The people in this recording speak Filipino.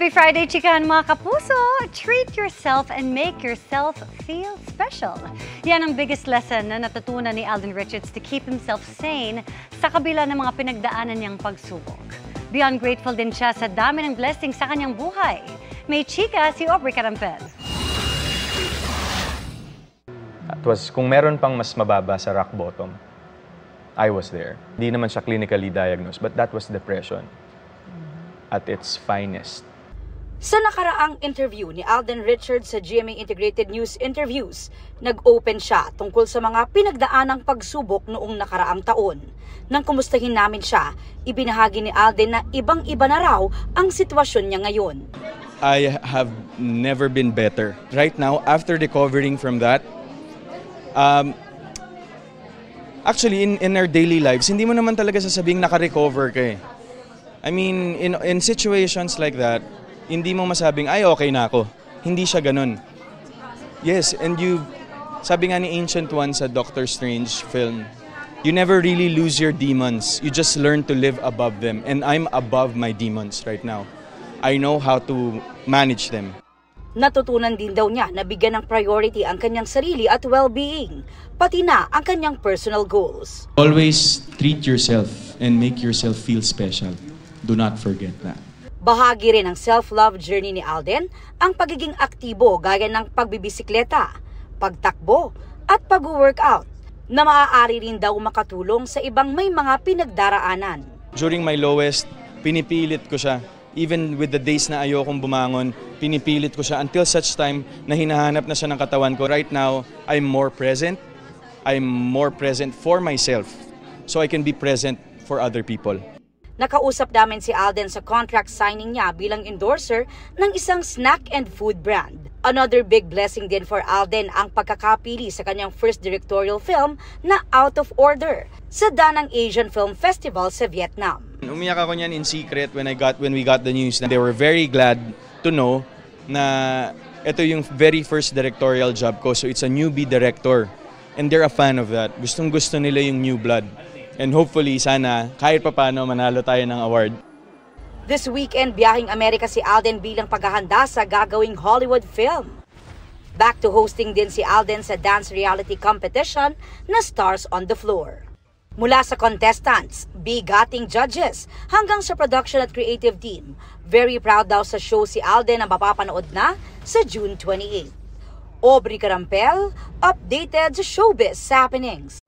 Happy Friday, chikahan mga kapuso! Treat yourself and make yourself feel special. Yan ang biggest lesson na natutunan ni Alden Richards to keep himself sane sa kabila ng mga pinagdaanan niyang pagsubok. Beyond grateful din siya sa dami ng blessing sa kanyang buhay. May chika si Aubrey Carampel. Kung meron pang mas mababa sa rock bottom, I was there. Hindi naman siya clinically diagnosed, but that was depression at its finest. Sa nakaraang interview ni Alden Richards sa GMA Integrated News Interviews, nag-open siya tungkol sa mga pinagdaanang pagsubok noong nakaraang taon. Nang kumustahin namin siya, ibinahagi ni Alden na ibang-iba na raw ang sitwasyon niya ngayon. I have never been better. Right now, after recovering from that, actually, in our daily lives, hindi mo naman talaga sasabing naka-recover ka eh. I mean, in situations like that, hindi mo masabing, ay, okay na ako. Hindi siya ganun. Yes, and sabi nga ni Ancient One sa Doctor Strange film, you never really lose your demons. You just learn to live above them. And I'm above my demons right now. I know how to manage them. Natutunan din daw niya na bigyan ng priority ang kanyang sarili at well-being, pati na ang kanyang personal goals. Always treat yourself and make yourself feel special. Do not forget that. Bahagi rin ng self-love journey ni Alden ang pagiging aktibo gaya ng pagbibisikleta, pagtakbo at pag-workout na maaari rin daw makatulong sa ibang may mga pinagdaraanan. During my lowest, pinipilit ko siya. Even with the days na ayokong bumangon, pinipilit ko siya until such time na hinahanap na siya ng katawan ko. Right now, I'm more present. I'm more present for myself so I can be present for other people. Nakausap namin si Alden sa contract signing niya bilang endorser ng isang snack and food brand. Another big blessing din for Alden ang pagkakapili sa kanyang first directorial film na Out of Order sa Danang Asian Film Festival sa Vietnam. Umiyak ako niyan in secret when we got the news. They were very glad to know na ito yung very first directorial job ko. So it's a newbie director and they're a fan of that. Gustong-gusto nila yung new blood. And hopefully, sana, kahit papano, manalo tayo ng award. This weekend, biyaheng Amerika si Alden bilang paghahanda sa gagawing Hollywood film. Back to hosting din si Alden sa dance reality competition na Stars on the Floor. Mula sa contestants, bigating judges, hanggang sa production at creative team, very proud daw sa show si Alden na mapapanood na sa June 28. Aubrey Carampel, updated sa showbiz happenings.